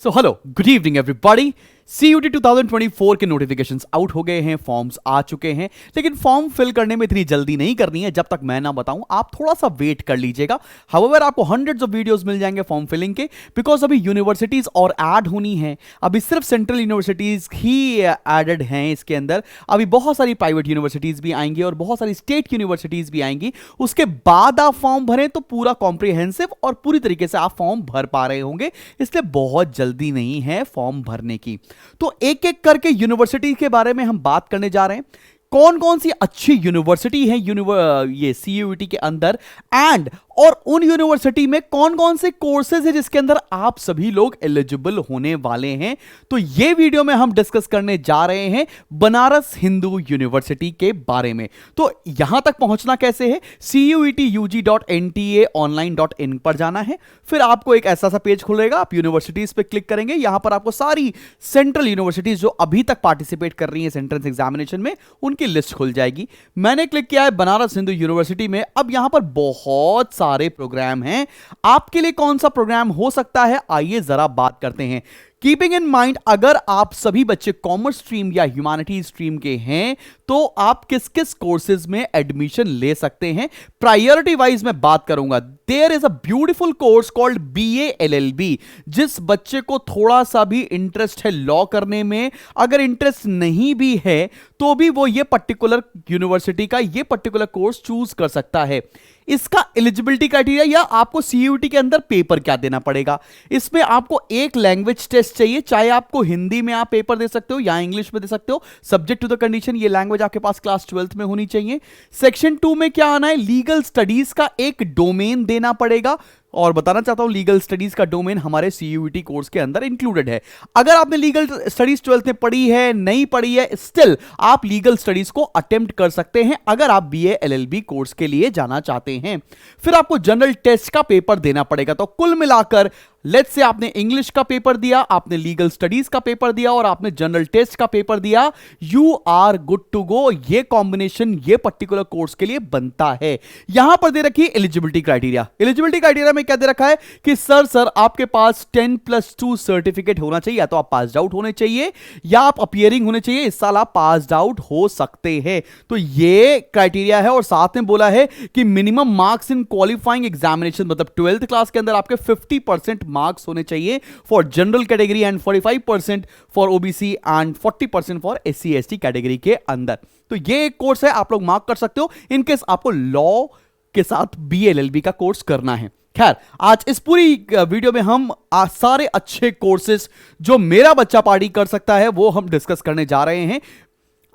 So hello good evening everybody. CUT 2024 के notifications out हो गए हैं, फॉर्म्स आ चुके हैं, लेकिन फॉर्म फिल करने में इतनी जल्दी नहीं करनी है जब तक मैं ना बताऊं। आप थोड़ा सा वेट कर लीजिएगा। हाउएवर आपको हंड्रेड्स ऑफ वीडियोस मिल जाएंगे फॉर्म फिलिंग के, बिकॉज अभी यूनिवर्सिटीज और ऐड होनी है। अभी सिर्फ सेंट्रल यूनिवर्सिटीज ही एडेड हैं इसके अंदर। अभी बहुत सारी प्राइवेट यूनिवर्सिटीज भी आएंगी और बहुत सारी स्टेट यूनिवर्सिटीज भी आएंगी। उसके बाद आप फॉर्म भरें तो पूरा कॉम्प्रिहेंसिव और पूरी तरीके से आप फॉर्म भर पा रहे होंगे, इसलिए बहुत जल्दी नहीं है फॉर्म भरने की। तो एक एक करके यूनिवर्सिटी के बारे में हम बात करने जा रहे हैं। कौन कौन सी अच्छी यूनिवर्सिटी है ये CUET के अंदर, एंड और उन यूनिवर्सिटी में कौन कौन से कोर्सेज है जिसके अंदर आप सभी लोग एलिजिबल होने वाले हैं। तो ये वीडियो में हम डिस्कस करने जा रहे हैं बनारस हिंदू यूनिवर्सिटी के बारे में। तो यहां तक पहुंचना कैसे है, CUETUG.NTAonline.in पर जाना है। फिर आपको एक ऐसा सा पेज खुलेगा, आप यूनिवर्सिटीज पे क्लिक करेंगे। यहां पर आपको सारी सेंट्रल यूनिवर्सिटीज जो अभी तक पार्टिसिपेट कर रही है एंट्रेंस एग्जामिनेशन में, उनकी लिस्ट खुल जाएगी। मैंने क्लिक किया है बनारस हिंदू यूनिवर्सिटी में। अब यहां पर बहुत सारे प्रोग्राम हैं। आपके लिए कौन सा प्रोग्राम हो सकता है, आइए जरा बात करते हैं। कीपिंग इन माइंड, अगर आप सभी बच्चे कॉमर्स स्ट्रीम या ह्यूमैनिटीज स्ट्रीम के हैं तो आप किस किस कोर्सेज में एडमिशन ले सकते हैं, प्रायोरिटी वाइज मैं बात करूंगा। There is a beautiful course called BA LLB। जिस बच्चे को थोड़ा सा भी इंटरेस्ट है लॉ करने में, अगर इंटरेस्ट नहीं भी है तो भी वो ये पर्टिकुलर यूनिवर्सिटी का ये पर्टिकुलर कोर्स चूज कर सकता है। इसका एलिजिबिलिटी क्राइटेरिया या आपको CUET के अंदर पेपर क्या देना पड़ेगा, इसमें आपको एक लैंग्वेज टेस्ट चाहिए। चाहे आपको हिंदी में आप पेपर दे सकते हो या इंग्लिश में दे सकते हो, सब्जेक्ट टू द कंडीशन ये लैंग्वेज आपके पास क्लास 12th में होनी चाहिए। सेक्शन 2 में क्या आना है, लीगल स्टडीज का एक डोमेन देना पड़ेगा। और बताना चाहता हूं लीगल स्टडीज का डोमेन हमारे CUET कोर्स के अंदर इंक्लूडेड है। अगर आपने लीगल स्टडीज 12th में पढ़ी है, नहीं पढ़ी है, स्टिल आप लीगल स्टडीज को अटेम्प्ट कर सकते हैं अगर आप BA LLB कोर्स के लिए जाना चाहते हैं। फिर आपको जनरल टेस्ट का पेपर देना पड़ेगा। तो कुल मिलाकर लेट्स से आपने इंग्लिश का पेपर दिया, आपने लीगल स्टडीज का पेपर दिया और आपने जनरल टेस्ट का पेपर दिया, you are good to go. ये कॉम्बिनेशन ये पर्टिकुलर कोर्स के लिए बनता है। यहां पर दे रखी एलिजिबिलिटी क्राइटेरिया। एलिजिबिलिटी क्राइटेरिया में क्या दे रखा है कि सर आपके पास 10+2 सर्टिफिकेट होना चाहिए। या तो आप पास आउट होने चाहिए या आप अपीयरिंग होने चाहिए। इस साल आप पास आउट हो सकते हैं। तो ये क्राइटेरिया है। और साथ में बोला है कि minimum marks in qualifying examination, मतलब 12th क्लास के अंदर आपके 50% मार्क्स होने चाहिए for general category and 45% for OBC and 40% for SC ST category के अंदर। तो ये एक कोर्स है, आप लोग मार्क कर सकते हो इनकेस आपको लॉ के साथ BA LLB का कोर्स करना है। खैर, आज इस पूरी वीडियो में हम सारे अच्छे कोर्सेज जो मेरा बच्चा पार्टी कर सकता है वो हम डिस्कस करने जा रहे हैं।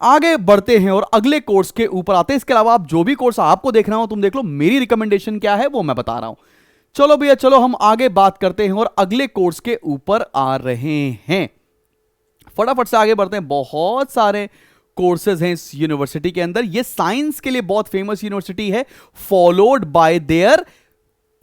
आगे बढ़ते हैं और अगले कोर्स के ऊपर आते हैं। इसके अलावा आप जो भी कोर्स आपको देखना हो तुम देख लो, मेरी रिकमेंडेशन क्या है वो मैं बता रहा हूं। चलो भैया, चलो हम आगे बात करते हैं और अगले कोर्स के ऊपर आ रहे हैं। फटाफट से आगे बढ़ते हैं। बहुत सारे कोर्सेज हैं इस यूनिवर्सिटी के अंदर। ये साइंस के लिए बहुत फेमस यूनिवर्सिटी है, followed by there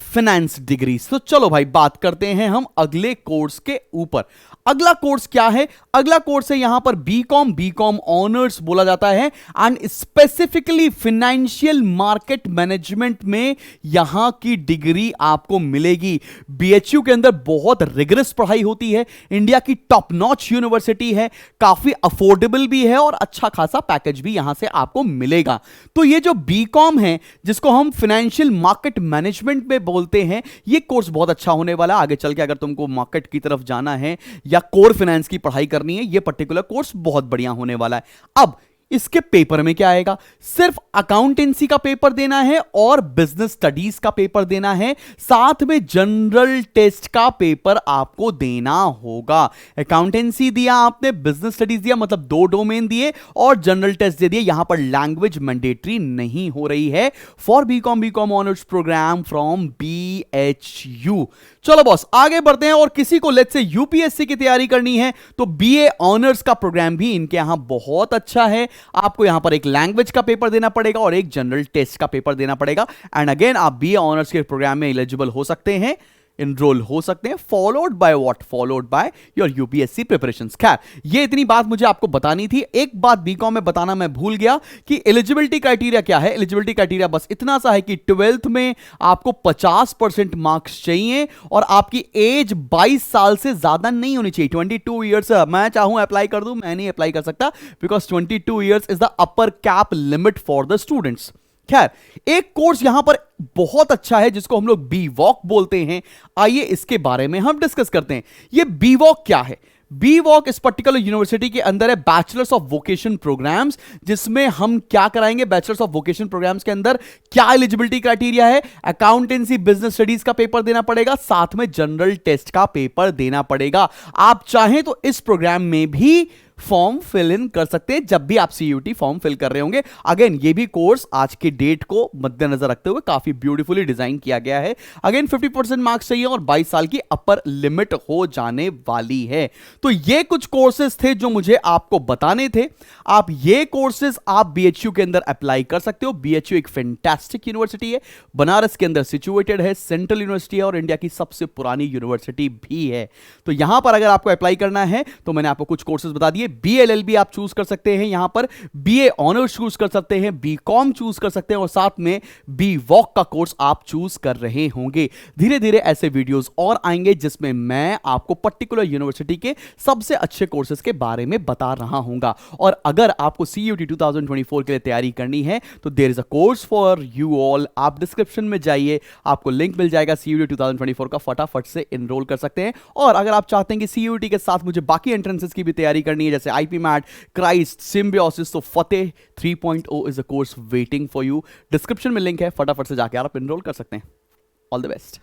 finance degree. तो चलो भाई बात करते हैं हम अगले कोर्स के ऊपर। अगला कोर्स क्या है, अगला कोर्स है यहां पर बीकॉम ऑनर्स बोला जाता है and specifically financial market management में यहां की डिग्री आपको मिलेगी। BHU के अंदर बहुत रिगरस पढ़ाई होती है, इंडिया की टॉप नॉच यूनिवर्सिटी है, काफी अफोर्डेबल भी है और अच्छा खासा पैकेज भी यहां से आपको मिलेगा। तो ये जो बीकॉम है जिसको हम फाइनेंशियल मार्केट मैनेजमेंट में बोलते हैं, ये कोर्स बहुत अच्छा होने वाला है। आगे चल के अगर तुमको मार्केट की तरफ जाना है या कोर फाइनेंस की पढ़ाई करनी है, यह पर्टिकुलर कोर्स बहुत बढ़िया होने वाला है। अब इसके पेपर में क्या आएगा, सिर्फ अकाउंटेंसी का पेपर देना है और बिजनेस स्टडीज का पेपर देना है, साथ में जनरल टेस्ट का पेपर आपको देना होगा। अकाउंटेंसी दिया आपने, बिजनेस स्टडीज दिया, मतलब 2 डोमेन दिए और जनरल टेस्ट दे दिए। यहां पर लैंग्वेज मैंडेटरी नहीं हो रही है for BCom honours programme from BHU। चलो बॉस आगे बढ़ते हैं। और किसी को लेट्स से UPSC की तैयारी करनी है तो BA ऑनर्स का प्रोग्राम भी इनके यहां बहुत अच्छा है। आपको यहां पर एक लैंग्वेज का पेपर देना पड़ेगा और एक जनरल टेस्ट का पेपर देना पड़ेगा। एंड अगेन आप BA ऑनर्स के प्रोग्राम में एलिजिबल हो सकते हैं। इनरोल हो सकते हैं, followed by what, followed by your UPSC preparations. खैर, ये इतनी बात मुझे आपको बतानी थी। एक बात बीकॉम में बताना मैं भूल गया कि एलिजिबिलिटी क्राइटेरिया क्या है। एलिजिबिलिटी क्राइटेरिया बस इतना सा है कि 12th में आपको 50% मार्क्स चाहिए और आपकी एज 22 साल से ज्यादा नहीं होनी चाहिए। 22 ईयर्स मैं चाहूं अप्लाई कर दूं, मैं नहीं अप्लाई कर सकता, because 22 years is the upper cap limit for the students. खैर, एक कोर्स यहां पर बहुत अच्छा है जिसको हम लोग बी वॉक बोलते हैं। आइए इसके बारे में हम डिस्कस करते हैं। ये बी वॉक क्या है? बी वॉक इस पर्टिकुलर यूनिवर्सिटी के अंदर है बैचलर्स ऑफ वोकेशन प्रोग्राम्स, जिसमें हम क्या कराएंगे? बैचलर्स ऑफ वोकेशन प्रोग्राम्स के अंदर क्या एलिजिबिलिटी क्राइटेरिया है? अकाउंटेंसी बिजनेस स्टडीज का पेपर देना पड़ेगा, साथ में जनरल टेस्ट का पेपर देना पड़ेगा। आप चाहें तो इस प्रोग्राम में भी फॉर्म फिल इन कर सकते हैं जब भी आप सीयूटी फॉर्म फिल कर रहे होंगे। अगेन, ये भी कोर्स आज के डेट को मद्देनजर रखते हुए काफी ब्यूटीफुली डिजाइन किया गया है। अगेन 50% मार्क्स चाहिए और 22 साल की अपर लिमिट हो जाने वाली है। तो ये कुछ कोर्सेज थे जो मुझे आपको बताने थे। आप ये कोर्सेज आप बीएचयू के अंदर अप्लाई कर सकते हो। बीएचयू एक फैंटास्टिक यूनिवर्सिटी है, बनारस के अंदर सिचुएटेड है, सेंट्रल यूनिवर्सिटी है और इंडिया की सबसे पुरानी यूनिवर्सिटी भी है। तो यहां पर अगर आपको अप्लाई करना है तो मैंने आपको कुछ कोर्सेज बता दिए। बीएलएलबी आप चूज कर सकते हैं, यहां पर बीए ऑनर्स चूज कर सकते हैं, बीकॉम चूज कर सकते हैं और साथ में बी वॉक का कोर्स आप चूज कर रहे होंगे। धीरे धीरे ऐसे वीडियोस और आएंगे जिसमें मैं आपको पर्टिकुलर यूनिवर्सिटी के सबसे अच्छे कोर्सेज के बारे में बता रहा हूंगा। और अगर आपको सीयूटी 2024 के लिए तैयारी करनी है तो there is a course for you all. आप डिस्क्रिप्शन में जाइए, आपको लिंक मिल जाएगा सीयूटी 2024 का, फटाफट से एनरोल कर सकते हैं। और अगर आप चाहते हैं कि सीयूटी के साथ मुझे बाकी एंट्रेंसेस की भी तैयारी करनी है, जैसे आईपी मैट, क्राइस्ट, सिम्बियोसिस, तो फतेह 3.0 is a course waiting for you. Description में लिंक है, फटाफट से जाके आप एनरोल कर सकते हैं। All the best.